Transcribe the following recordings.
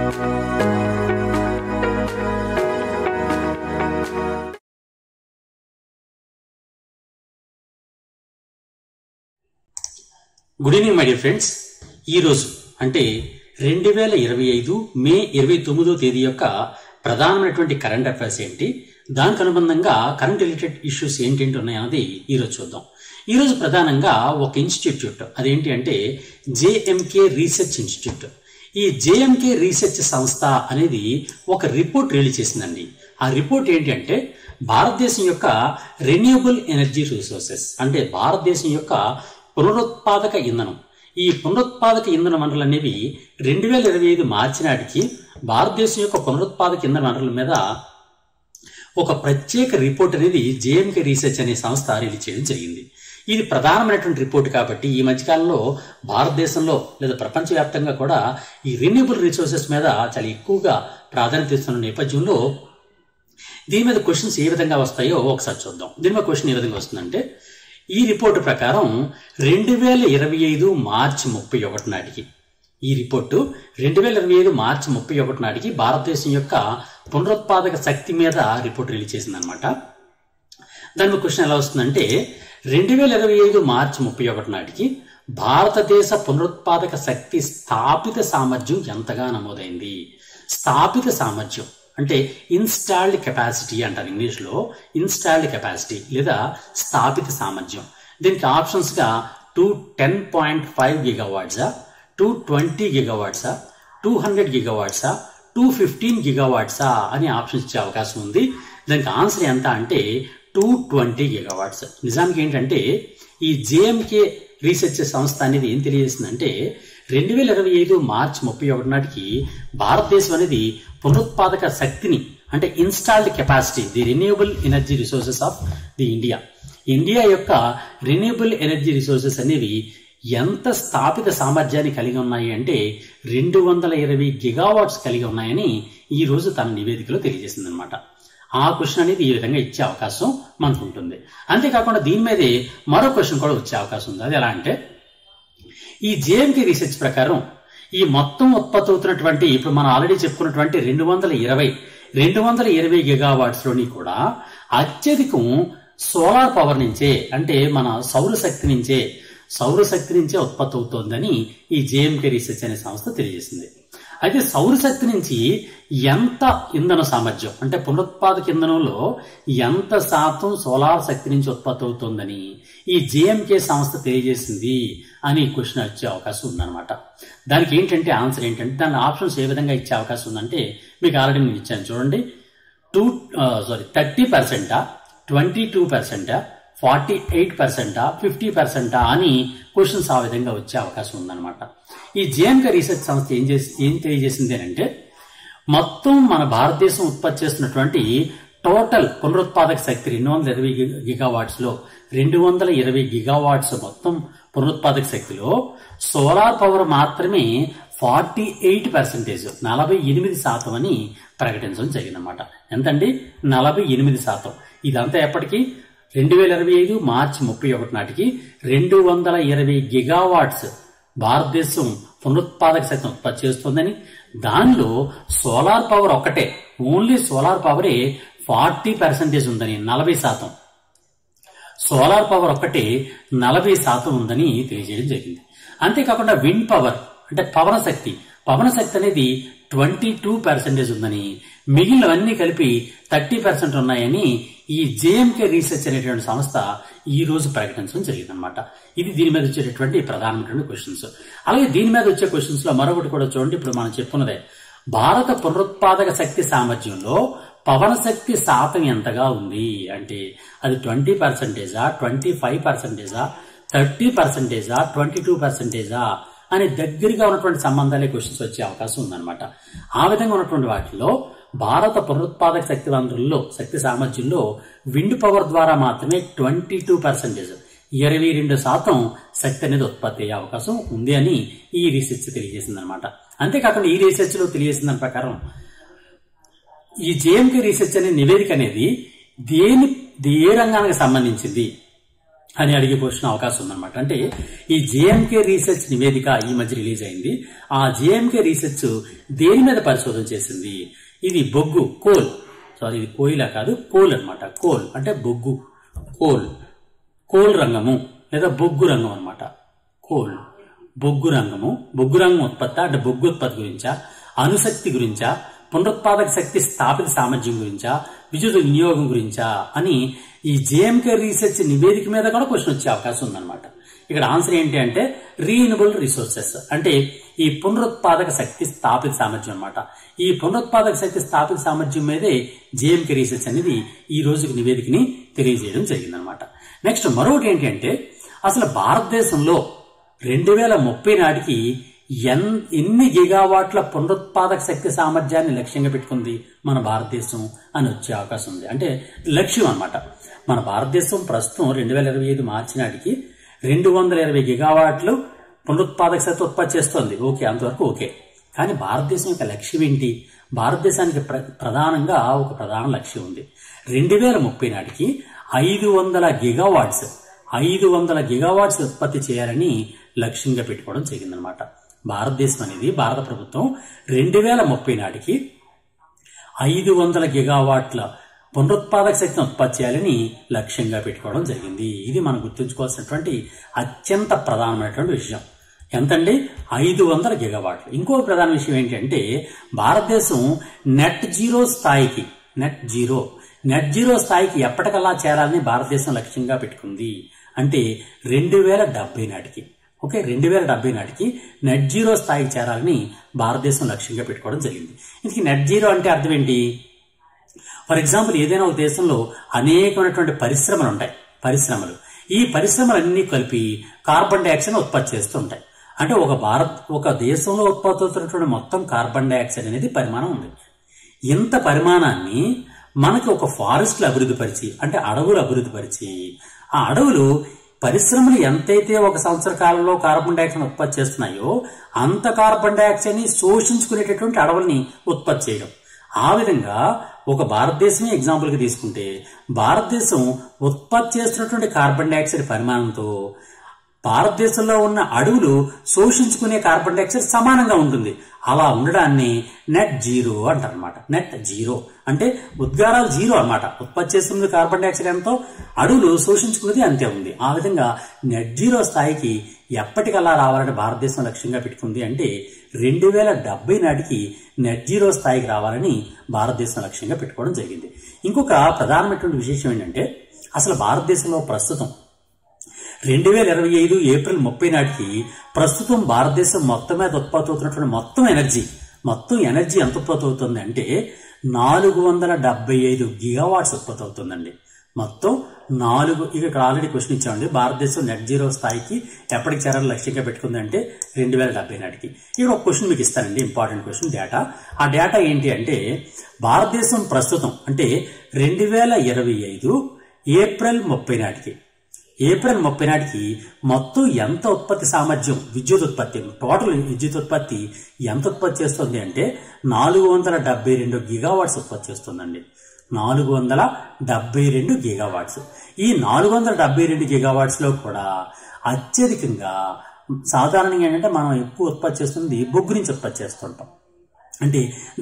Good evening my dear friends. ఈరోజు అంటే 2025 మే 29వ తేదీ యొక్క ప్రధానమైనటువంటి కరెంట్ అఫైర్స్ ఏంటి, దానికి అనుబంధంగా కరెంట్ రిలేటెడ్ ఇష్యూస్ ఏంటేంటి ఉన్నాయన్నది ఈరోజు చూద్దాం. ఈరోజు ప్రధానంగా ఒక ఇన్స్టిట్యూట్, అదేంటి అంటే జేఎంకే రీసెర్చ్ ఇన్స్టిట్యూట్. ఈ జేఎంకే రీసెర్చ్ సంస్థ అనేది ఒక రిపోర్ట్ రిలీజ్ చేసిందండి. ఆ రిపోర్ట్ ఏంటి అంటే భారతదేశం యొక్క రెన్యూబుల్ ఎనర్జీ రిసోర్సెస్, అంటే భారతదేశం యొక్క పునరుత్పాదక ఇంధనం, ఈ పునరుత్పాదక ఇంధన వనరులు అనేవి 2025 మార్చి నాటికి భారతదేశం యొక్క పునరుత్పాదక ఇంధన వనరుల మీద ఒక ప్రత్యేక రిపోర్ట్ అనేది జేఎంకే రీసెర్చ్ అనే సంస్థ రిలీజ్ చేయడం జరిగింది. ఇది ప్రధానమైనటువంటి రిపోర్ట్ కాబట్టి ఈ మధ్యకాలంలో భారతదేశంలో లేదా ప్రపంచవ్యాప్తంగా కూడా ఈ రెన్యూబుల్ రిసోర్సెస్ మీద చాలా ఎక్కువగా ప్రాధాన్యత ఇస్తున్న నేపథ్యంలో దీని మీద క్వశ్చన్స్ ఏ విధంగా వస్తాయో ఒకసారి చూద్దాం. దీని మీద క్వశ్చన్ ఏ విధంగా వస్తుందంటే, ఈ రిపోర్టు ప్రకారం 2025 మార్చి 31 నాటికి, ఈ రిపోర్టు 2025 మార్చి 31 నాటికి భారతదేశం యొక్క పునరుత్పాదక శక్తి మీద రిపోర్ట్ రిలీజ్ చేసిందనమాట. దాని మీద క్వశ్చన్ ఎలా వస్తుందంటే, 2025 మార్చి 31 నాటికి భారతదేశ పునరుత్పాదక శక్తి స్థాపిత సామర్థ్యం ఎంతగా నమోదైంది? స్థాపిత సామర్థ్యం అంటే ఇన్స్టాల్డ్ కెపాసిటీ అంటారు ఇంగ్లీష్లో. ఇన్స్టాల్డ్ కెపాసిటీ లేదా స్థాపిత సామర్థ్యం. దీనికి ఆప్షన్స్ గా 210.5 గిగావాట్సా, 220 గిగావాట్సా, 200 గిగావాట్సా, 215 గిగావాట్సా అని ఆప్షన్స్ ఇచ్చే అవకాశం ఉంది. దానికి ఆన్సర్ ఎంత అంటే 220 గిగావాట్స్. నిజానికి ఏంటంటే ఈ జేఎంకే రీసెర్చ్ సంస్థ అనేది ఏం తెలియజేసిందంటే 2025 మార్చి 31 నాటికి భారతదేశం అనేది పునరుత్పాదక శక్తిని, అంటే installed capacity, the renewable energy resources of the India యొక్క రెన్యూబుల్ ఎనర్జీ రిసోర్సెస్ అనేవి ఎంత స్థాపిత సామర్థ్యాన్ని కలిగి ఉన్నాయి అంటే 220 గిగావాట్స్ కలిగి ఉన్నాయని ఈ రోజు తన నివేదికలో తెలియజేసింది అనమాట. ఆ క్వశ్చన్ అనేది ఈ విధంగా ఇచ్చే అవకాశం మనకు ఉంటుంది. అంతేకాకుండా దీని మీదే మరో క్వశ్చన్ కూడా వచ్చే అవకాశం ఉంది. అది ఎలా అంటే, ఈ జేఎంకే రీసెర్చ్ ప్రకారం ఈ మొత్తం ఉత్పత్తి అవుతున్నటువంటి, ఇప్పుడు మనం ఆల్రెడీ చెప్పుకున్నటువంటి 220 గిగావాట్స్ లోని కూడా అత్యధికం సోలార్ పవర్ నుంచే, అంటే మన సౌరశక్తి నుంచే ఉత్పత్తి అవుతోందని ఈ జేఎంకే రీసెర్చ్ అనే సంస్థ తెలియజేసింది. అయితే సౌరశక్తి నుంచి ఎంత ఇంధన సామర్థ్యం, అంటే పునరుత్పాదక ఇంధనంలో ఎంత శాతం సోలార్ శక్తి నుంచి ఉత్పత్తి అవుతోందని ఈ జేఎంకే సంస్థ తెలియజేసింది అని క్వశ్చన్ వచ్చే అవకాశం ఉందన్నమాట. దానికి ఏంటంటే ఆన్సర్ ఏంటంటే, దాని ఆప్షన్స్ ఏ విధంగా ఇచ్చే అవకాశం ఉందంటే మీకు ఆల్రెడీ నేను ఇచ్చాను చూడండి. 30%, 22%, 48%, 50% అని క్వశ్చన్స్ ఆ విధంగా వచ్చే అవకాశం ఉందన్నమాట. ఈ జేఎంకే రీసెర్చ్ సంస్థ ఏం తెలియజేసింది అంటే, మొత్తం మన భారతదేశం ఉత్పత్తి చేస్తున్నటువంటి టోటల్ పునరుత్పాదక శక్తి 220 గిగావాట్స్ లో 220 గిగావాట్స్ మొత్తం పునరుత్పాదక శక్తిలో సోలార్ పవర్ మాత్రమే 48%, 48% అని ప్రకటించడం జరిగిందన్నమాట. ఎంతండి? 48%. ఇదంతా ఎప్పటికీ 2025 మార్చి 31 నాటికి 220 గిగావాట్స్ భారతదేశం పునరుత్పాదక శక్తిని ఉత్పత్తి చేస్తుందని, దానిలో సోలార్ పవర్ ఒక్కటే, ఓన్లీ సోలార్ పవరే 40% ఉందని, 40%. సోలార్ పవర్ ఒక్కటే 40% ఉందని తెలియజేయడం జరిగింది. అంతేకాకుండా విండ్ పవర్, అంటే పవన శక్తి అనేది 22% ఉందని, మిగిలినవన్నీ కలిపి 30% ఉన్నాయని ఈ జేఎంకే రీసెర్చ్ అనేటువంటి సంస్థ ఈ రోజు ప్రకటించడం జరిగిందనమాట. ఇది దీని మీద వచ్చేటటువంటి ప్రధానమైనటువంటి క్వశ్చన్స్. అలాగే దీని మీద వచ్చే క్వశ్చన్స్ లో మరొకటి కూడా చూడండి. ఇప్పుడు మనం చెప్పుకున్నదే, భారత పునరుత్పాదక శక్తి సామర్థ్యంలో పవన శక్తి శాతం ఎంతగా ఉంది అంటే అది 20%, 25%, 30%, 22% అనే దగ్గరగా ఉన్నటువంటి సంబంధాలే క్వశ్చన్స్ వచ్చే అవకాశం ఉందన్నమాట. ఆ విధంగా ఉన్నటువంటి వాటిలో భారత పునరుత్పాదక శక్తి వనరుల్లో, శక్తి సామర్థ్యంలో విండ్ పవర్ ద్వారా మాత్రమే 22%, 22% శక్తి అనేది ఉత్పత్తి అయ్యే అవకాశం ఉంది అని ఈ రీసెర్చ్ తెలియజేసింది అనమాట. అంతేకాకుండా ఈ రీసెర్చ్ లో తెలియజేసిన దాని ప్రకారం ఈ జేఎంకే రీసెర్చ్ అనే నివేదిక అనేది ఏ రంగానికి సంబంధించింది అని అడిగే క్వశ్చన్ అవకాశం ఉందన్నమాట. అంటే ఈ జేఎంకే రీసెర్చ్ నివేదిక ఈ మధ్య రిలీజ్ అయింది. ఆ జేఎంకే రీసెర్చ్ దేని మీద పరిశోధన చేసింది? ఇది బొగ్గు, కోల్, సారీ ఇది కోయిలా కాదు, కోల్ అన్నమాట. కోల్ అంటే బొగ్గు, కోల్ రంగము లేదా బొగ్గు రంగం అన్నమాట. కోల్ బొగ్గు రంగము, బొగ్గు రంగం ఉత్పత్తి అంటే బొగ్గు ఉత్పత్తి గురించా, అణుశక్తి గురించా, పునరుత్పాదక శక్తి స్థాపిత సామర్థ్యం గురించా, విద్యుత్ వినియోగం గురించా అని ఈ జేఎంకే రీసెర్చ్ నివేదిక మీద కూడా క్వశ్చన్ వచ్చే అవకాశం ఉందన్నమాట. ఇక్కడ ఆన్సర్ ఏంటి అంటే రీయూనబుల్ రిసోర్సెస్ అంటే ఈ పునరుత్పాదక శక్తి స్థాపిత సామర్థ్యం అన్నమాట. ఈ పునరుత్పాదక శక్తి స్థాపిత సామర్థ్యం మీదే జేఎంకే రీసెర్చ్ అనేది ఈ రోజుకి నివేదికని తెలియజేయడం జరిగిందనమాట. నెక్స్ట్ మరొకటి ఏంటి అంటే అసలు భారతదేశంలో 2030 నాటికి ఎన్ని గిగావాట్ల పునరుత్పాదక శక్తి సామర్థ్యాన్ని లక్ష్యంగా పెట్టుకుంది మన భారతదేశం అని వచ్చే అవకాశం ఉంది. అంటే లక్ష్యం అన్నమాట. మన భారతదేశం ప్రస్తుతం 2025 మార్చి నాటికి 220 గిగావాట్లు పునరుత్పాదక శక్తి ఉత్పత్తి చేస్తోంది. ఓకే, అంతవరకు ఓకే. కానీ భారతదేశం యొక్క లక్ష్యం ఏంటి? భారతదేశానికి ప్రధానంగా ఒక ప్రధాన లక్ష్యం ఉంది. 2030 నాటికి 500 గిగావాట్స్ ఉత్పత్తి చేయాలని లక్ష్యంగా పెట్టుకోవడం జరిగిందనమాట. భారతదేశం అనేది భారత ప్రభుత్వం 2030 నాటికి 500 గిగావాట్ల పునరుత్పాదక శక్తిని ఉత్పత్తి చేయాలని లక్ష్యంగా పెట్టుకోవడం జరిగింది. ఇది మనం గుర్తుంచుకోవాల్సినటువంటి అత్యంత ప్రధానమైనటువంటి విషయం. ఎంతండి? 500 గిగావాట్లు. ఇంకో ప్రధాన విషయం ఏంటంటే భారతదేశం నెట్ జీరో స్థాయికి ఎప్పటికల్లా చేరాలని భారతదేశం లక్ష్యంగా పెట్టుకుంది. అంటే 2070 నాటికి. ఓకే, 2070 నాటికి నెట్ జీరో స్థాయికి చేరాలని భారతదేశం లక్ష్యంగా పెట్టుకోవడం జరిగింది. ఇందుకు నెట్ జీరో అంటే అర్థం ఏంటి? ఫర్ ఎగ్జాంపుల్ ఏదైనా ఒక దేశంలో అనేకమైనటువంటి పరిశ్రమలు ఉంటాయి. ఈ పరిశ్రమలన్నీ కలిపి కార్బన్ డైఆక్సైడ్ ఉత్పత్తి చేస్తూ ఉంటాయి. అంటే ఒక దేశంలో ఉత్పత్తి అవుతున్నటువంటి మొత్తం కార్బన్ డైఆక్సైడ్ అనేది పరిమాణం ఉంది. ఇంత పరిమాణాన్ని మనకి ఒక ఫారెస్ట్లు అభివృద్ధిపరిచి అంటే అడవులు అభివృద్ధిపరిచి ఆ అడవులు పరిశ్రమలు ఎంతైతే ఒక సంవత్సర కాలంలో కార్బన్ డైఆక్సైడ్ ఉత్పత్తి చేస్తున్నాయో అంత కార్బన్ డైఆక్సైడ్ ని శోషించుకునేటటువంటి అడవుల్ని ఉత్పత్తి చేయడం. ఆ విధంగా ఒక భారతదేశమే ఎగ్జాంపుల్ గా తీసుకుంటే భారతదేశం ఉత్పత్తి చేస్తున్నటువంటి కార్బన్ డైఆక్సైడ్ పరిమాణంతో భారతదేశంలో ఉన్న అడవులు శోషించుకునే కార్బన్ డైఆక్సైడ్ సమానంగా ఉంటుంది. అలా ఉండడాన్ని నెట్ జీరో అంటారనమాట. నెట్ జీరో అంటే ఉద్గారాలు జీరో అన్నమాట. ఉత్పత్తి చేస్తున్నది కార్బన్ డైఆక్సైడ్ ఎంతో, అడవులు శోషించుకున్నది అంతే ఉంది. ఆ విధంగా నెట్ జీరో స్థాయికి ఎప్పటికల్లా రావాలని భారతదేశం లక్ష్యంగా పెట్టుకుంది. అంటే 2070 నాటికి నెట్ జీరో స్థాయికి రావాలని భారతదేశం లక్ష్యంగా పెట్టుకోవడం జరిగింది. ఇంకొక ప్రధానమైనటువంటి విశేషం ఏంటంటే అసలు భారతదేశంలో ప్రస్తుతం 2025 ఏప్రిల్ 30 నాటికి ప్రస్తుతం భారతదేశం మొత్తం మీద ఉత్పత్తి అవుతున్నటువంటి మొత్తం ఎనర్జీ ఎంత ఉత్పత్తి అవుతుంది అంటే 475 గిగావాట్స్ ఉత్పత్తి అవుతుందండి. మొత్తం ఇక్కడ ఆల్రెడీ క్వశ్చన్ ఇచ్చామండి. భారతదేశం నెట్ జీరో స్థాయికి ఎప్పటికి చేరాలని లక్ష్యంగా పెట్టుకుంది అంటే 2070 నాటికి. ఇక్కడ ఒక క్వశ్చన్ మీకు ఇస్తానండి, ఇంపార్టెంట్ క్వశ్చన్. ఆ డేటా ఏంటి అంటే భారతదేశం ప్రస్తుతం అంటే 2025 ఏప్రిల్ 30 నాటికి మొత్తం ఎంత ఉత్పత్తి సామర్థ్యం టోటల్ విద్యుత్ ఉత్పత్తి ఎంత ఉత్పత్తి చేస్తుంది అంటే 472 గిగావాట్స్ ఉత్పత్తి చేస్తుందండి. 472 గిగావాట్స్. ఈ 472 గిగావాట్స్ లో కూడా అత్యధికంగా సాధారణంగా ఏంటంటే మనం ఎక్కువ ఉత్పత్తి చేస్తుంది బొగ్గు నుంచి ఉత్పత్తి చేస్తుంటాం. అంటే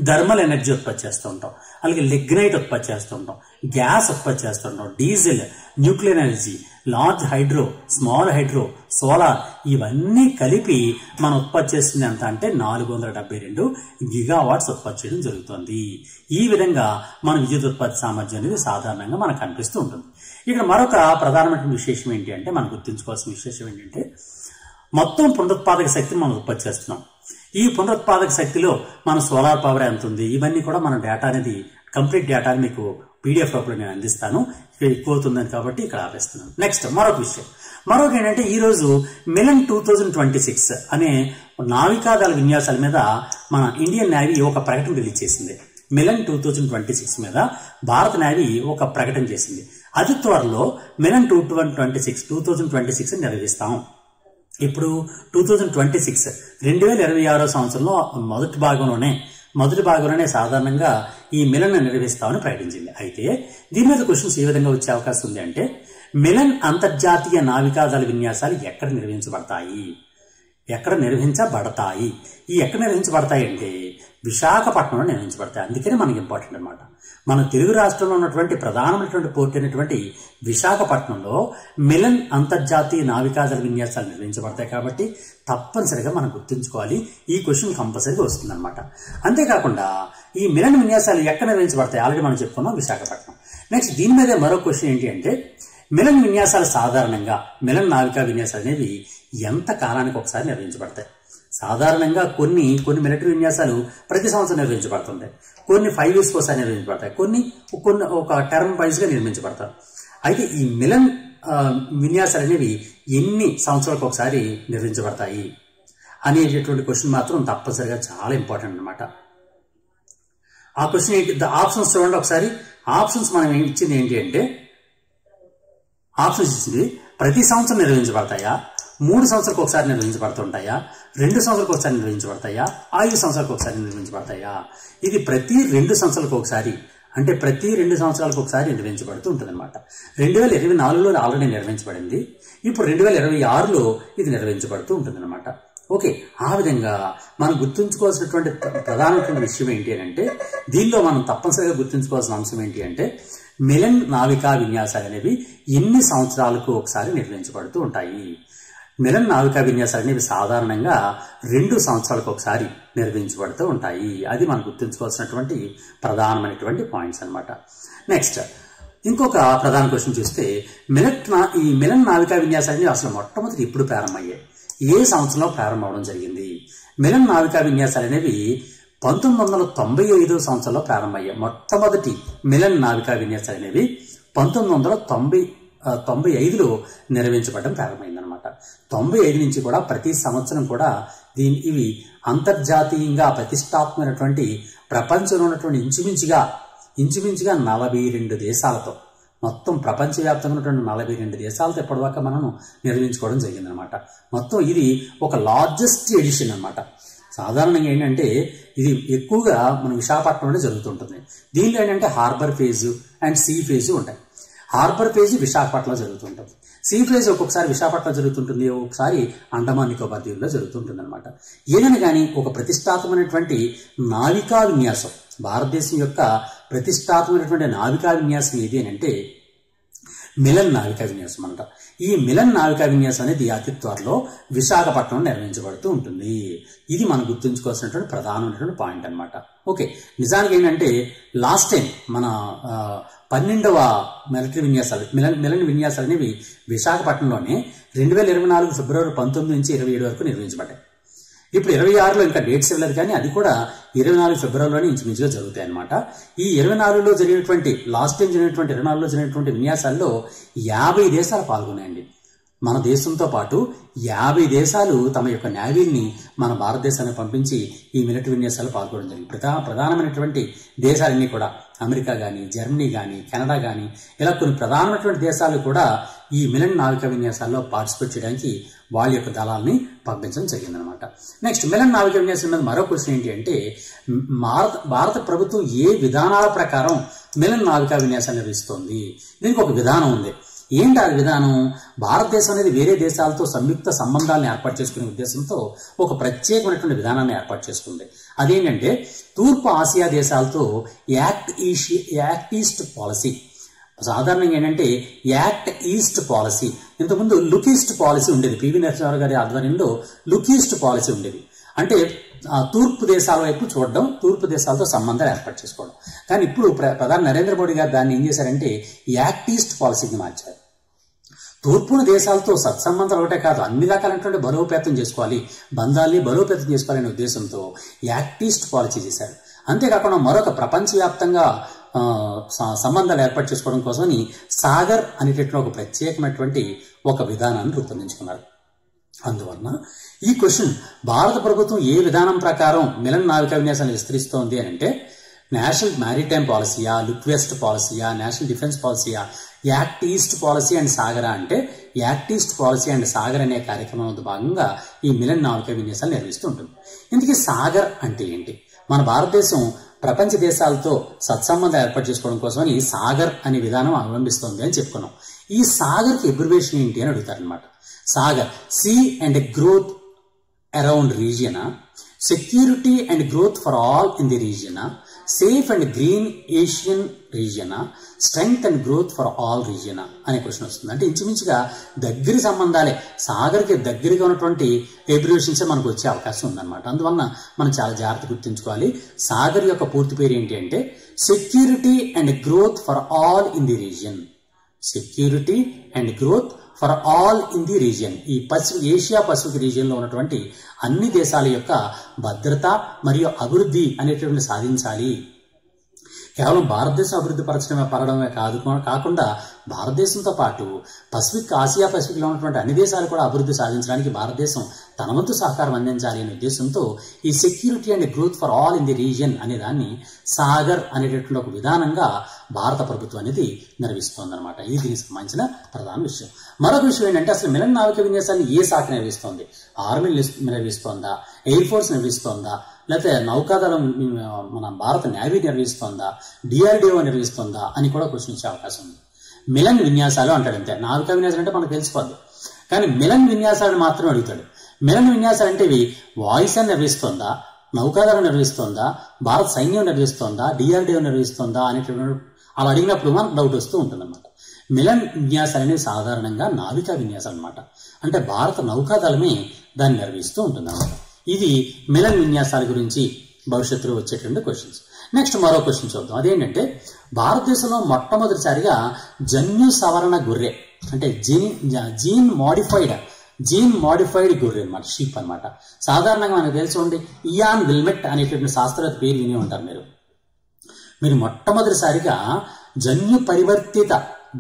థర్మల్ ఎనర్జీ ఉత్పత్తి చేస్తూ ఉంటాం, అలాగే లిగ్నైట్ ఉత్పత్తి చేస్తుంటాం, గ్యాస్ ఉత్పత్తి చేస్తుంటాం, diesel, nuclear energy, large hydro, small hydro, solar ఇవన్నీ కలిపి మనం ఉత్పత్తి చేస్తుంది ఎంత అంటే 472 గిగావాట్స్ ఉత్పత్తి చేయడం జరుగుతుంది. ఈ విధంగా మన విద్యుత్ ఉత్పత్తి సామర్థ్యం అనేది సాధారణంగా మనకు కనిపిస్తూ ఉంటుంది. ఇక్కడ మరొక ప్రధానమైన విశేషం ఏంటి అంటే మనం గుర్తుంచుకోవాల్సిన విశేషం ఏంటంటే మొత్తం పునరుత్పాదక శక్తిని మనం ఉత్పత్తి చేస్తున్నాం. ఈ పునరుత్పాదక శక్తిలో మన సోలార్ పవర్ ఎంత ఉంది ఇవన్నీ కూడా మన డేటా అనేది కంప్లీట్ డేటాని మీకు పీడిఎఫ్ రూపంలో నేను అందిస్తాను. ఇక్కడ ఎక్కువ అవుతుందని కాబట్టి ఇక్కడ ఆపేస్తున్నాను. నెక్స్ట్ మరొకటి ఏంటంటే ఈ రోజు మిలన్ 2026 అనే నావికాదళ విన్యాసాల మీద మన ఇండియన్ నేవీ ఒక ప్రకటన రిలీజ్ చేసింది. మిలన్ 2026 మీద భారత నేవీ ఒక ప్రకటన చేసింది. అతి త్వరలో మిలన్ 2026 నిర్వహిస్తాం. ఇప్పుడు 2026 2026 సంవత్సరంలో మొదటి భాగంలోనే సాధారణంగా ఈ మిలన్ నిర్వహిస్తామని ప్రకటించింది. అయితే దీని మీద క్వశ్చన్స్ ఏ విధంగా వచ్చే అవకాశం ఉంది అంటే మిలన్ అంతర్జాతీయ నావికాదళ విన్యాసాలు ఎక్కడ నిర్వహించబడతాయి? ఎక్కడ నిర్వహించబడతాయి అంటే విశాఖపట్నంలో నిర్వహించబడతాయి. అందుకని మనకి ఇంపార్టెంట్ అనమాట. మన తెలుగు రాష్ట్రంలో ఉన్నటువంటి ప్రధానమైనటువంటి పోర్ట్ అయినటువంటి విశాఖపట్నంలో మిలన్ అంతర్జాతీయ నావికాదళ విన్యాసాలు నిర్వహించబడతాయి. కాబట్టి తప్పనిసరిగా మనం గుర్తుంచుకోవాలి. ఈ క్వశ్చన్ కంపల్సరీగా వస్తుంది అనమాట. అంతేకాకుండా ఈ మిలన్ విన్యాసాలు ఎక్కడ నిర్వహించబడతాయి? ఆల్రెడీ మనం చెప్పుకున్నాం, విశాఖపట్నం. నెక్స్ట్ దీని మీద మరో క్వశ్చన్ ఏంటి అంటే, మిలన్ విన్యాసాలు సాధారణంగా మిలన్ నావికా విన్యాసాలు అనేవి ఎంత కాలానికి ఒకసారి నిర్వహించబడతాయి? సాధారణంగా కొన్ని మిలిటరీ విన్యాసాలు ప్రతి సంవత్సరం నిర్వహించబడుతుంటాయి. కొన్ని 5 years ఒకసారి నిర్వహించబడతాయి. కొన్ని ఒక టర్మ్ వైజ్ గా నిర్వహించబడతారు. అయితే ఈ మిలన్ విన్యాసాలు అనేవి ఎన్ని సంవత్సరాలకు ఒకసారి నిర్వహించబడతాయి అనేటటువంటి క్వశ్చన్ మాత్రం తప్పనిసరిగా చాలా ఇంపార్టెంట్ అనమాట. ఆ క్వశ్చన్ ఏంటి? ఆప్షన్స్ చూడండి ఒకసారి. ఆప్షన్స్ మనం ఇచ్చింది ఏంటి అంటే, ఆప్షన్స్ ఇచ్చింది ప్రతి సంవత్సరం నిర్వహించబడతాయా, 3 సంవత్సరాలకు ఒకసారి నిర్వహించబడుతుంటాయా, 2 సంవత్సరాలకు ఒకసారి నిర్వహించబడతాయా, 5 సంవత్సరాలకు ఒకసారి నిర్వహించబడతాయా? ఇది ప్రతి 2 సంవత్సరాలకు ఒకసారి, అంటే ప్రతి 2 సంవత్సరాలకు ఒకసారి నిర్వహించబడుతూ ఉంటుంది అనమాట. 2024లో ఆల్రెడీ నిర్వహించబడింది. ఇప్పుడు 2026లో ఇది నిర్వహించబడుతూ ఉంటుంది అనమాట. ఓకే, ఆ విధంగా మనం గుర్తుంచుకోవాల్సినటువంటి ప్రధానమైనటువంటి విషయం ఏంటి అంటే, దీనిలో మనం తప్పనిసరిగా గుర్తుంచుకోవాల్సిన అంశం ఏంటి అంటే, మిలన్ నావికా విన్యాసాలు అనేవి ఎన్ని సంవత్సరాలకు ఒకసారి నిర్వహించబడుతూ ఉంటాయి? మిలన్ నావికా విన్యాసాలు అనేవి సాధారణంగా 2 సంవత్సరాలకు ఒకసారి నిర్వహించబడుతూ ఉంటాయి. అది మనం గుర్తుంచుకోవాల్సినటువంటి ప్రధానమైనటువంటి పాయింట్స్ అనమాట. నెక్స్ట్ ఇంకొక ప్రధాన క్వశ్చన్ చూస్తే, ఈ మిలన్ నావికా విన్యాసాలు అనేవి అసలు మొట్టమొదటి ఎప్పుడు ప్రారంభమయ్యాయి? ఏ సంవత్సరంలో ప్రారంభమవడం జరిగింది? మిలన్ నావికా విన్యాసాలు అనేవి 1995 సంవత్సరంలో ప్రారంభమయ్యాయి. మొట్టమొదటి మిలన్ నావికా విన్యాసాలు అనేవి 1995లో నిర్వహించబడడం ప్రారంభమైందనమాట. 95 నుంచి కూడా ప్రతి సంవత్సరం కూడా ఇవి అంతర్జాతీయంగా ప్రతిష్టాత్మకమైనటువంటి ప్రపంచంలో ఉన్నటువంటి ఇంచుమించుగా 42 దేశాలతో, మొత్తం ప్రపంచవ్యాప్తంగా ఉన్నటువంటి 42 దేశాలతో ఇప్పటిదాకా మనం నిర్వహించుకోవడం జరిగిందనమాట. మొత్తం ఇది ఒక లార్జెస్ట్ ఎడిషన్ అనమాట. సాధారణంగా ఏంటంటే ఇది ఎక్కువగా మన విశాఖపట్నంలో జరుగుతుంటుంది. దీనిలో ఏంటంటే harbour phase and sea phase ఉంటాయి. హార్బర్ ఫేజ్ విశాఖపట్నంలో జరుగుతుంటుంది. సీ ఫేజ్ ఒక్కొక్కసారి విశాఖపట్నంలో జరుగుతుంటుంది, ఒక్కొక్కసారి అండమాన్ నికోబార్ దీవుల్లో జరుగుతుంటుంది అనమాట. ఏదైనా కానీ ఒక ప్రతిష్టాత్మకమైనటువంటి నావికా విన్యాసం, భారతదేశం యొక్క ప్రతిష్టాత్మకమైనటువంటి నావికా విన్యాసం ఏది అని అంటే మిలన్ నావికా విన్యాసం అంట. ఈ మిలన్ నావికా విన్యాసం అనేది అతి త్వరలో విశాఖపట్నంలో నిర్వహించబడుతూ ఉంటుంది. ఇది మనం గుర్తుంచుకోవాల్సినటువంటి ప్రధానమైనటువంటి పాయింట్ అనమాట. ఓకే, నిజానికి ఏంటంటే లాస్ట్ టైం మన 12వ మిలిటరీ విన్యాసాలు మిలన్ విన్యాసాలు అనేవి విశాఖపట్నంలోనే 2024 ఫిబ్రవరి 19 నుంచి 27 వరకు నిర్వహించబడ్డాయి. ఇప్పుడు 26లో ఇంకా డేట్స్ ఇవ్వలేదు, కానీ అది కూడా 24 ఫిబ్రవరిలోనే ఇంచుమించుగా జరుగుతాయి అనమాట. ఈ 24లో జరిగినటువంటి లాస్ట్ టైం జరిగినటువంటి 24లో జరిగినటువంటి విన్యాసాల్లో 50 దేశాలు పాల్గొన్నాయండి. మన దేశంతో పాటు 50 దేశాలు తమ యొక్క నేవీని మన భారతదేశానికి పంపించి ఈ మిలిటరీ విన్యాసాలు పాల్గొనడం జరిగింది. ప్రధానమైనటువంటి దేశాలన్నీ కూడా అమెరికా కానీ, జర్మనీ కానీ, కెనడా కానీ, ఇలా కొన్ని ప్రధానమైనటువంటి దేశాలు కూడా ఈ మిలన్ నావికా విన్యాసాల్లో పార్టిసిపేట్ చేయడానికి వాళ్ళ యొక్క దళాలని పంపించడం జరిగిందనమాట. నెక్స్ట్ మిలన్ నావికా విన్యాసం మీద మరో క్వశ్చన్ ఏంటి అంటే, భారత ప్రభుత్వం ఏ విధానాల ప్రకారం మిలన్ నావికా విన్యాసాలు నిర్వహిస్తోంది? దీనికి ఒక విధానం ఉంది. ఏంటి ఆ విధానం? భారతదేశం అనేది వేరే దేశాలతో సంయుక్త సంబంధాలను ఏర్పాటు చేసుకునే ఉద్దేశంతో ఒక ప్రత్యేకమైనటువంటి విధానాన్ని ఏర్పాటు చేసుకుంది. అదేంటంటే తూర్పు ఆసియా దేశాలతో యాక్ట్ ఈస్ట్ పాలసీ. సాధారణంగా ఏంటంటే యాక్ట్ ఈస్ట్ పాలసీ, ఇంతకుముందు లుక్ ఈస్ట్ పాలసీ ఉండేది. పివి నరసింహారావు గారి ఆధ్వర్యంలో లుక్ ఈస్ట్ పాలసీ ఉండేది. అంటే తూర్పు దేశాల వైపు చూడడం, తూర్పు దేశాలతో సంబంధాలు ఏర్పాటు చేసుకోవడం. కానీ ఇప్పుడు ప్రధాని నరేంద్ర మోడీ గారు దాన్ని ఏం చేశారంటే యాక్ట్ ఈస్ట్ పాలసీకి మార్చారు. తూర్పు దేశాలతో సత్సంబంధాలు ఒకటే కాదు, అన్ని రకాలైనటువంటి బలోపేతం చేసుకోవాలి, బంధాలని బలోపేతం చేసుకోవాలనే ఉద్దేశంతో యాక్ట్ ఈస్ట్ పాలసీ చేశారు. అంతేకాకుండా మరొక ప్రపంచవ్యాప్తంగా సంబంధాలు ఏర్పాటు చేసుకోవడం కోసమని సాగర్ అనేటటువంటి ఒక ప్రత్యేకమైనటువంటి ఒక విధానాన్ని రూపొందించుకున్నారు. అందువలన ఈ క్వశ్చన్ భారత ప్రభుత్వం ఏ విధానం ప్రకారం మిలన్ నావికా విన్యాసాన్ని విస్తరిస్తోంది అని అంటే, నేషనల్ మ్యారిటైమ్ పాలసీయా, లుక్ వెస్ట్ పాలసీయా, నేషనల్ డిఫెన్స్ పాలసీయా, act east policy and SAGAR అంటే act east policy and SAGAR అనే కార్యక్రమంలో భాగంగా ఈ మిలన్ నావికా విన్యాసాలు నిర్వహిస్తూ ఉంటుంది. ఇందుకే సాగర్ అంటే ఏంటి? మన భారతదేశం ప్రపంచ దేశాలతో సత్సంబంధం ఏర్పాటు చేసుకోవడం కోసమని సాగర్ అనే విధానం అవలంబిస్తోంది అని చెప్పుకున్నాం. ఈ సాగర్కి అబ్రివేషన్ ఏంటి అని అడుగుతారనమాట. SAGAR sea and growth around region, security and growth for all in the region, safe and green Asian region, strength and growth for all region అనే క్వశ్చన్ వస్తుంది. అంటే ఇంచుమించుగా దగ్గరి సంబంధాలే, సాగర్కి దగ్గరగా ఉన్నటువంటి అబ్రివేషన్సే మనకు వచ్చే అవకాశం ఉందన్నమాట. అందువలన మనం చాలా జాగ్రత్త గుర్తుంచుకోవాలి. సాగర్ యొక్క పూర్తి పేరు ఏంటి అంటే security and growth for all in the region. Security and growth for all in the region. ఈ ఏషియా పసిఫిక్ రీజియన్ లో ఉన్నటువంటి అన్ని దేశాల యొక్క భద్రత మరియు అభివృద్ధి అనేటువంటి సాధించాలి. కేవలం భారతదేశం అభివృద్ధి పడడమే కాకుండా భారతదేశంతో పాటు ఆసియా పసిఫిక్ లో ఉన్నటువంటి అన్ని దేశాలు కూడా అభివృద్ధి సాధించడానికి భారతదేశం తన వంతు సహకారం అందించాలి అనే ఉద్దేశంతో ఈ security and growth for all in the region అనే దాన్ని సాగర్ అనేటటువంటి ఒక విధానంగా భారత ప్రభుత్వం అనేది నిర్వహిస్తోందన్నమాట. ఇది దీనికి సంబంధించిన ప్రధాన విషయం. మరొక విషయం ఏంటంటే అసలు మిలన్ నావిక విన్యాసాన్ని ఏ శాఖ నిర్వహిస్తోంది? ఆర్మీ నిర్వహిస్తోందా, ఎయిర్ ఫోర్స్ నిర్వహిస్తోందా, లేకపోతే నౌకాదళం మన భారత నేవీ నిర్వహిస్తోందా, డిఆర్డిఓ నిర్వహిస్తోందా అని కూడా క్వశ్చన్ ఇచ్చే అవకాశం ఉంది. మిలన్ విన్యాసాలు అంటాడు అంతే. నావికా విన్యాసాలు అంటే మనకు తెలిసిపోద్ది, కానీ మిలన్ విన్యాసాలు మాత్రం అడుగుతాడు. మిలన్ విన్యాసాలు అంటే ఇవి వాయుసేన నిర్వహిస్తోందా, నౌకాదళం నిర్వహిస్తోందా, భారత సైన్యం నిర్వహిస్తోందా, డిఆర్డిఓ నిర్వహిస్తోందా అనేటువంటి అలా అడిగినప్పుడు మనకు డౌట్ వస్తూ ఉంటుందన్నమాట. మిలన్ విన్యాసాలు అనేవి సాధారణంగా నావికా విన్యాసాలు అనమాట. అంటే భారత నౌకాదళమే దాన్ని నిర్వహిస్తూ ఉంటుందన్నమాట. ఇది మిలన్ విన్యాసాల గురించి భవిష్యత్తులో వచ్చేటువంటి క్వశ్చన్స్. నెక్స్ట్ మరో క్వశ్చన్ చూద్దాం. అదేంటంటే భారతదేశంలో మొట్టమొదటిసారిగా జన్యు సవరణ గొర్రె అంటే జీన్ మోడిఫైడ్ గొర్రె అనమాట, షీప్ అనమాట. సాధారణంగా మనకు తెలుసుకోండి ఇయాన్ విల్మెట్ అనేటువంటి శాస్త్రవేత్త పేరు విని ఉంటారు మీరు. మొట్టమొదటిసారిగా జన్యు పరివర్తిత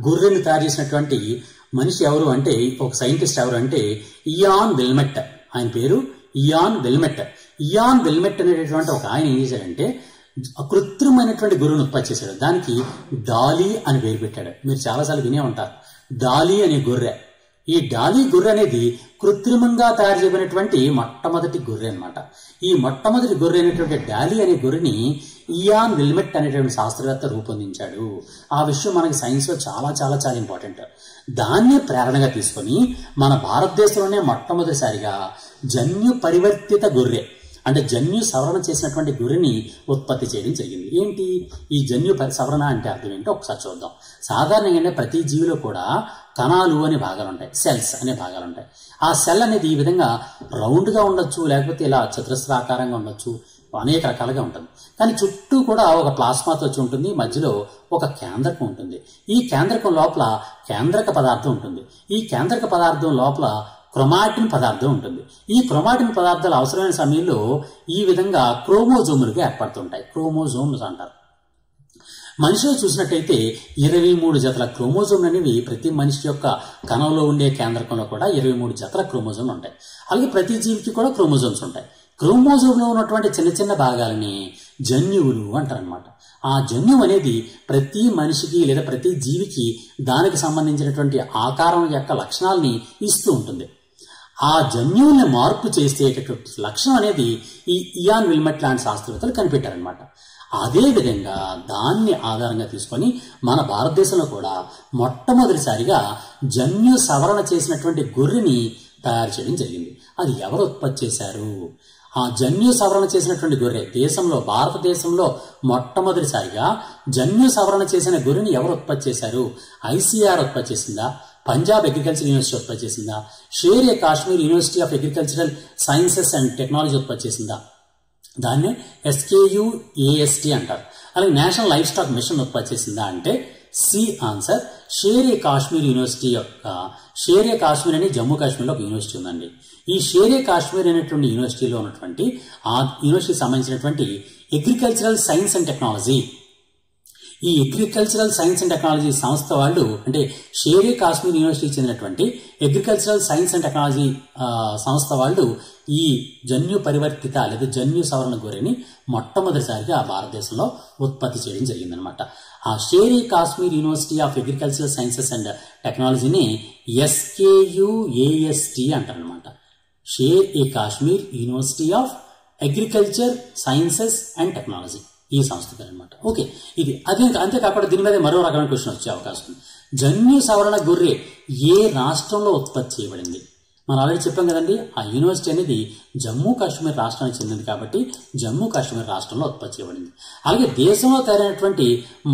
గొర్రెను తయారు చేసినటువంటి మనిషి ఎవరు అంటే, ఒక సైంటిస్ట్ ఎవరు అంటే ఇయాన్ విల్మెట్. ఆయన పేరు ఇయాన్ విల్మెట్. ఇయాన్ విల్మెట్ అనేటటువంటి ఒక ఆయన ఏం చేశాడంటే కృత్రిమైనటువంటి గొర్రెను ఉత్పత్తి చేశాడు. దానికి డాలీ అని పేరు పెట్టాడు. మీరు చాలాసార్లు వినే ఉంటారు డాలీ అనే గొర్రె. ఈ డాలీ గొర్రె అనేది కృత్రిమంగా తయారు చేయబడినటువంటి మొట్టమొదటి గొర్రె అనమాట. ఈ మొట్టమొదటి గొర్రె అనేటువంటి డాలీ అనే గొర్రెని ఇయాన్ విల్మెట్ అనేటువంటి శాస్త్రవేత్త రూపొందించాడు. ఆ విషయం మనకి సైన్స్ లో చాలా చాలా చాలా ఇంపార్టెంట్. దాన్ని ప్రేరణగా తీసుకొని మన భారతదేశంలోనే మొట్టమొదటిసారిగా జన్యు పరివర్తిత గొర్రె అంటే జన్యు సవరణ చేసినటువంటి గొర్రెని ఉత్పత్తి చేయడం జరిగింది. ఏంటి ఈ జన్యు సవరణ అంటే అర్థం ఏంటో ఒకసారి చూద్దాం. సాధారణంగా ప్రతి జీవిలో కూడా కణాలు అనే భాగాలు ఉంటాయి, సెల్స్ అనే భాగాలు ఉంటాయి. ఆ సెల్ అనేది ఈ విధంగా రౌండ్ గా ఉండొచ్చు, లేకపోతే ఇలా చతురస్రాకారంగా ఉండొచ్చు, అనేక రకాలుగా ఉంటుంది. కానీ చుట్టూ కూడా ఒక ప్లాస్మాతో వచ్చి ఉంటుంది, మధ్యలో ఒక కేంద్రకం ఉంటుంది. ఈ కేంద్రకం లోపల కేంద్రక పదార్థం ఉంటుంది. ఈ కేంద్రక పదార్థం లోపల క్రోమాటిన్ పదార్థం ఉంటుంది. ఈ క్రోమాటిన్ పదార్థాలు అవసరమైన సమయంలో ఈ విధంగా క్రోమోజోములుగా ఏర్పడుతుంటాయి. క్రోమోజోమ్స్ అంటారు. మనిషిలో చూసినట్టయితే 23 జతల క్రోమోజోమ్లు అనేవి ప్రతి మనిషి యొక్క కణంలో ఉండే కేంద్రకంలో కూడా 23 జతల క్రోమోజోమ్లు ఉంటాయి. అలాగే ప్రతి జీవికి కూడా క్రోమోజోమ్స్ ఉంటాయి. క్రోమోజోమ్ లో ఉన్నటువంటి చిన్న చిన్న భాగాలని జన్యువులు అంటారనమాట. ఆ జన్యువు అనేది ప్రతి మనిషికి లేదా ప్రతి జీవికి దానికి సంబంధించినటువంటి ఆకారం యొక్క లక్షణాలని ఇస్తూ ఉంటుంది. ఆ జన్యువుల్ని మార్పు చేసేటటువంటి లక్షణం అనేది ఈ ఇయాన్ విల్మెట్ లాంటి శాస్త్రవేత్తలు కనిపెట్టారనమాట. అదేవిధంగా దాన్ని ఆధారంగా తీసుకొని మన భారతదేశంలో కూడా మొట్టమొదటిసారిగా జన్యు సవరణ చేసినటువంటి గొర్రెని తయారు చేయడం జరిగింది. అది ఎవరు ఉత్పత్తి చేశారు? ఆ జన్యు సవరణ చేసినటువంటి గొర్రె భారతదేశంలో మొట్టమొదటిసారిగా జన్యు సవరణ చేసిన గొర్రెని ఎవరు ఉత్పత్తి చేశారు? ఐసీఆర్ ఉత్పత్తి చేసిందా? పంజాబ్ అగ్రికల్చర్ యూనివర్సిటీ ఉత్పత్తి చేసిందా? Share A Kashmir university of agricultural sciences and technology ఉత్పత్తి చేసిందా? దాన్ని SKUAST అంటారు. అలాగే నేషనల్ లైఫ్ స్టాక్ మిషన్ ఉత్పత్తి చేసిందా అంటే సి ఆన్సర్ షేర్ ఏ కాశ్మీర్ యూనివర్సిటీ యొక్క షేర్ ఏ కాశ్మీర్ అని జమ్మూ కాశ్మీర్లో ఒక యూనివర్సిటీ ఉందండి. ఈ షేర్ ఏ కాశ్మీర్ అనేటువంటి యూనివర్సిటీలో ఉన్నటువంటి ఆ యూనివర్సిటీకి సంబంధించినటువంటి అగ్రికల్చరల్ సైన్స్ అండ్ టెక్నాలజీ, ఈ అగ్రికల్చరల్ సైన్స్ అండ్ టెక్నాలజీ సంస్థ వాళ్ళు అంటే షేర్ ఏ కాశ్మీర్ యూనివర్సిటీకి చెందినటువంటి అగ్రికల్చరల్ సైన్స్ అండ్ టెక్నాలజీ సంస్థ వాళ్ళు ఈ జన్యు పరివర్తిత లేదా జన్యు సవరణ గొర్రెని మొట్టమొదటిసారిగా భారతదేశంలో ఉత్పత్తి చేయడం జరిగిందనమాట. ఆ share A Kashmir university of agricultural sciences and టెక్నాలజీని SKUAST అంటారనమాట. Share A Kashmir university of agriculture sciences and technology. ఈ సంస్థ పేరు అనమాట. ఓకే, ఇది అంతేకాకుండా దీని మీద మరో రకమైన క్వశ్చన్ వచ్చే అవకాశం ఉంది. జన్యు సవరణ గొర్రె ఏ రాష్ట్రంలో ఉత్పత్తి చేయబడింది? మనం ఆల్రెడీ చెప్పాం కదండి, ఆ యూనివర్సిటీ అనేది జమ్మూ కాశ్మీర్ రాష్ట్రానికి చెందింది కాబట్టి జమ్మూ కాశ్మీర్ రాష్ట్రంలో ఉత్పత్తి చేయబడింది. అలాగే దేశంలో తయారైనటువంటి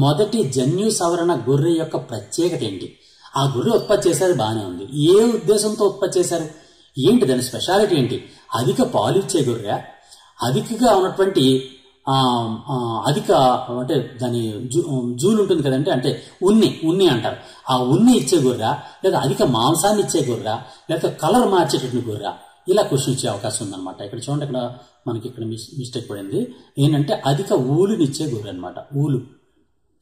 మొదటి జన్యు సవరణ గొర్రె యొక్క ప్రత్యేకత ఏంటి? ఆ గొర్రె ఉత్పత్తి చేసేది బాగానే ఉంది, ఏ ఉద్దేశంతో ఉత్పత్తి చేశారు, ఏంటి దాని స్పెషాలిటీ ఏంటి? అధిక పాలు ఇచ్చే గొర్రె, అధికగా ఉన్నటువంటి అధిక అంటే దాని జూలు ఉంటుంది కదంటే, అంటే ఉన్ని అంటారు, ఆ ఉన్ని ఇచ్చే గొర్రె, లేదా అధిక మాంసాన్ని ఇచ్చే గొర్రె, లేదా కలర్ మార్చేటటువంటి గొర్రె, ఇలా క్వశ్చన్ ఇచ్చే అవకాశం ఉందన్నమాట. ఇక్కడ చూడండి, ఇక్కడ మనకి ఇక్కడ మిస్టేక్ పడింది. ఏంటంటే అధిక ఊలునిచ్చే గొర్రె అనమాట. ఊలు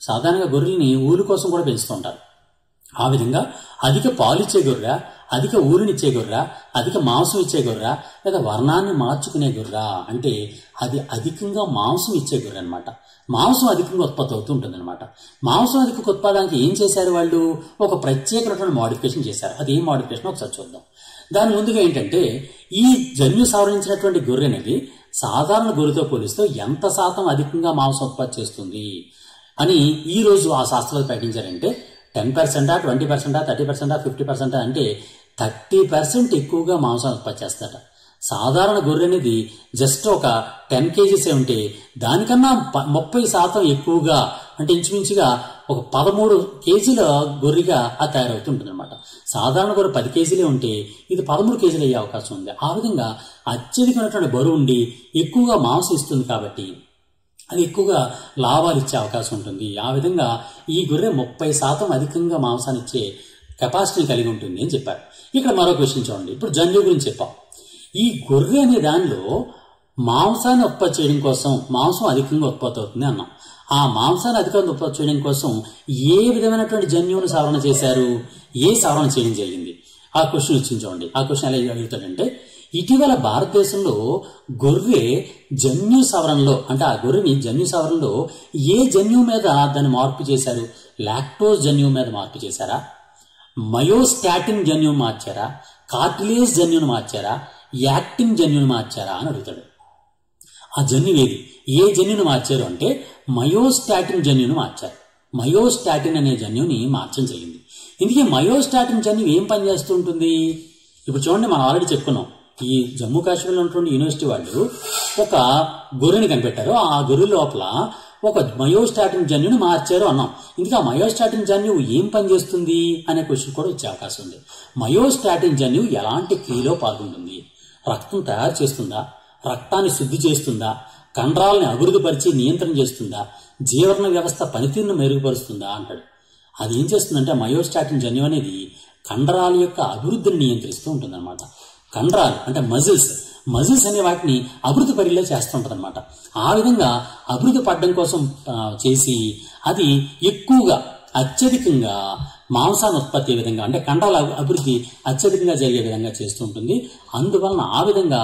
సాధారణంగా గొర్రెల్ని ఊలు కోసం కూడా పెంచుతూ ఉంటారు. ఆ విధంగా అధిక పాలు ఇచ్చే గొర్రె, అధిక ఊరినిచ్చే గొర్రె, అధిక మాంసం ఇచ్చే గొర్రె, లేదా వర్ణాన్ని మార్చుకునే గొర్రె, అంటే అది అధికంగా మాంసం ఇచ్చే గొర్రె అనమాట. మాంసం అధికంగా ఉత్పత్తి అవుతూ ఉంటుంది అనమాట. మాంసం అధిక ఉత్పాదనకి ఏం చేశారు వాళ్ళు? ఒక ప్రత్యేకమైనటువంటి మోడిఫికేషన్ చేశారు. అది ఏం మోడిఫికేషన్ ఒకసారి చూద్దాం. దాని ముందుగా ఏంటంటే, ఈ జన్యు సవరించినటువంటి గొర్రె అనేది సాధారణ గొర్రెతో పోలిస్తే ఎంత శాతం అధికంగా మాంసం ఉత్పత్తి చేస్తుంది అని ఈ రోజు ఆ శాస్త్రాలు ప్రకటించారంటే 10%, 20%, 30%, 50% అంటే 30% ఎక్కువగా మాంసం ఉత్పత్తి చేస్తారట. సాధారణ గొర్రె అనేది జస్ట్ ఒక 10 kgs ఉంటే దానికన్నా 30% ఎక్కువగా, అంటే ఇంచుమించుగా ఒక 13 kgల గొర్రెగా అది తయారవుతుంటుంది అనమాట. సాధారణ గొర్రె 10 kgలే ఉంటే ఇది 13 kgలు అయ్యే అవకాశం ఉంది. ఆ విధంగా అత్యధికమైనటువంటి బరువు ఉండి ఎక్కువగా మాంసం ఇస్తుంది కాబట్టి అది ఎక్కువగా లాభాలు ఇచ్చే అవకాశం ఉంటుంది. ఆ విధంగా ఈ గొర్రె 30% అధికంగా మాంసాన్ని ఇచ్చే కెపాసిటీని కలిగి ఉంటుంది అని చెప్పారు. ఇక్కడ మరో క్వశ్చన్ చూడండి. ఇప్పుడు జన్యు గురించి చెప్పాం. ఈ గొర్రె అనే దానిలో మాంసాన్ని ఉత్పత్తి చేయడం కోసం మాంసం అధికంగా ఉత్పత్తి అవుతుంది అన్నాం. ఆ మాంసాన్ని అధికంగా ఉత్పత్తి చేయడం కోసం ఏ విధమైనటువంటి జన్యువును సవరణ చేశారు? ఏ సవరణ చేయడం జరిగింది? ఆ క్వశ్చన్ వచ్చింది చూడండి. ఆ క్వశ్చన్ ఎలా అడుగుతాడంటే, ఇటీవల భారతదేశంలో గొర్రె జన్యు సవరణలో, అంటే ఆ గొర్రెని జన్యు సవరణలో ఏ జన్యువు మీద దాన్ని మార్పు చేశారు? లాక్టోజ్ జన్యువు మీద మార్పు చేశారా? మయోస్టాటిన్ జన్యువు మార్చారా? కార్టిలేజ్ జన్యువును మార్చారా? యాక్టిన్ జన్యువును మార్చారా అని అడుగుతాడు. ఆ జన్యు ఏది? ఏ జన్యును మార్చారు అంటే మయోస్టాటిన్ జన్యును మార్చారు. మయోస్టాటిన్ అనే జన్యుని మార్చడం జరిగింది. ఇందుకే మయోస్టాటిన్ జన్యు ఏం పనిచేస్తూ ఉంటుంది? ఇప్పుడు చూడండి, మనం ఆల్రెడీ చెప్పుకున్నాం. ఈ జమ్మూ కాశ్మీర్లో ఉన్నటువంటి యూనివర్సిటీ వాళ్ళు ఒక గొర్రెని కనిపెట్టారు. ఆ గొర్రె లోపల ఒక మయోస్టాటిన్ జన్యుని మార్చారు అన్నాం. ఇంకా మయోస్టాటిన్ జన్యువు ఏం పనిచేస్తుంది అనే క్వశ్చన్ కూడా వచ్చే అవకాశం ఉంది. మయోస్టాటిన్ జన్యువు ఎలాంటి క్రియలో పాల్గొంటుంది? రక్తం తయారు చేస్తుందా? రక్తాన్ని శుద్ధి చేస్తుందా? కండరాలని అభివృద్ధిపరిచి నియంత్రణ చేస్తుందా? జీవన వ్యవస్థ పనితీరును మెరుగుపరుస్తుందా అంటాడు. అది ఏం చేస్తుందంటే మయోస్టాటిన్ జన్యు అనేది కండరాల యొక్క అభివృద్ధిని నియంత్రిస్తూ ఉంటుంది అనమాట. కండరాలు అంటే మజిల్స్ అనే వాటిని అభివృద్ధి పరిలో చేస్తూ ఉంటుంది అనమాట. ఆ విధంగా అభివృద్ధి పడడం కోసం చేసి అది ఎక్కువగా అత్యధికంగా మాంసాన్ని ఉత్పత్తి విధంగా, అంటే కండరాల అభివృద్ధి అత్యధికంగా జరిగే విధంగా చేస్తూ ఉంటుంది. అందువలన ఆ విధంగా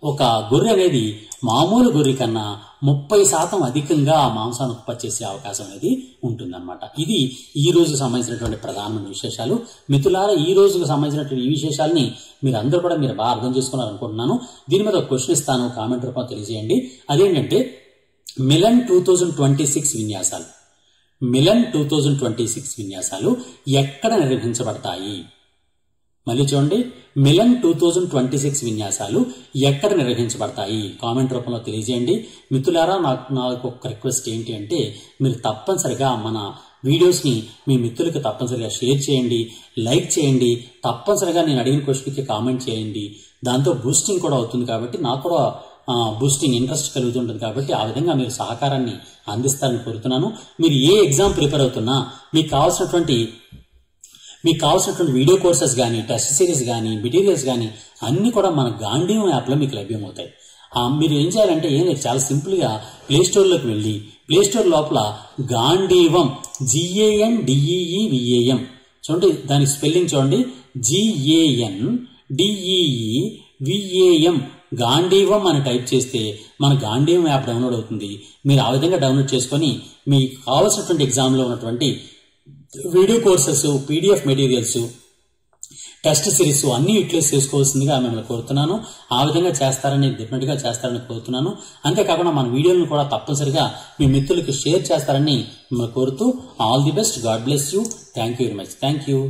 ఒక గొర్రె అనేది మామూలు గొర్రె కన్నా 30% అధికంగా మాంసాన్ని ఉత్పత్తి చేసే అవకాశం అనేది ఉంటుందన్నమాట. ఇది ఈ రోజుకు సంబంధించినటువంటి ప్రధానమైన విశేషాలు. మిత్రులారా, ఈ రోజుకు సంబంధించినటువంటి ఈ విశేషాలని మీరు అందరూ కూడా బాగా అర్థం చేసుకున్నారనుకుంటున్నాను. దీని మీద ఒక క్వశ్చన్ ఇస్తాను, కామెంట్ రూపంలో తెలియజేయండి. అదేంటంటే మిలన్ 2026 విన్యాసాలు. మిలన్ 2026 విన్యాసాలు ఎక్కడ నిర్వహించబడతాయి? మళ్ళీ చూడండి, మిలన్ 2026 విన్యాసాలు ఎక్కడ నిర్వహించబడతాయి? కామెంట్ రూపంలో తెలియజేయండి. మిత్రులారా, నాకు ఒక రిక్వెస్ట్ ఏంటి అంటే, మీరు తప్పనిసరిగా మన వీడియోస్ని మీ మిత్రులకి తప్పనిసరిగా షేర్ చేయండి, లైక్ చేయండి. తప్పనిసరిగా నేను అడిగిన క్వశ్చన్కి కామెంట్ చేయండి. దాంతో బూస్టింగ్ కూడా అవుతుంది కాబట్టి నాకు కూడా బూస్టింగ్ ఇంట్రెస్ట్ కలుగుతుంటుంది. కాబట్టి ఆ విధంగా మీరు సహకారాన్ని అందిస్తారని కోరుతున్నాను. మీరు ఏ ఎగ్జామ్ ప్రిపేర్ అవుతున్నా మీకు కావాల్సినటువంటి వీడియో కోర్సెస్ కానీ, టెస్ట్ సిరీస్ కానీ, మెటీరియల్స్ కానీ అన్ని కూడా మన గాంధీవం యాప్లో మీకు లభ్యమవుతాయి. మీరు ఏం చేయాలంటే ఏం లేదు, చాలా సింపుల్గా ప్లేస్టోర్లోకి వెళ్ళి ప్లేస్టోర్ లోపల గాంధీవం GANDEEVAM చూడండి, దానికి స్పెల్లింగ్ చూడండి, GANDEEVAM గాంధీవం అని టైప్ చేస్తే మన గాంధీవం యాప్ డౌన్లోడ్ అవుతుంది. మీరు ఆ విధంగా డౌన్లోడ్ చేసుకొని మీకు కావాల్సినటువంటి ఎగ్జామ్లో ఉన్నటువంటి video courses, PDF materials, test series అన్ని యూటిలైజ్ చేసుకోవాల్సిందిగా మిమ్మల్ని కోరుతున్నాను. ఆ విధంగా చేస్తారని డెఫినెట్ గా చేస్తారని కోరుతున్నాను. అంతేకాకుండా మన వీడియోలను కూడా తప్పనిసరిగా మీ మిత్రులకు షేర్ చేస్తారని మిమ్మల్ని కోరుతూ all the best. God bless you. Thank you very much. Thank you.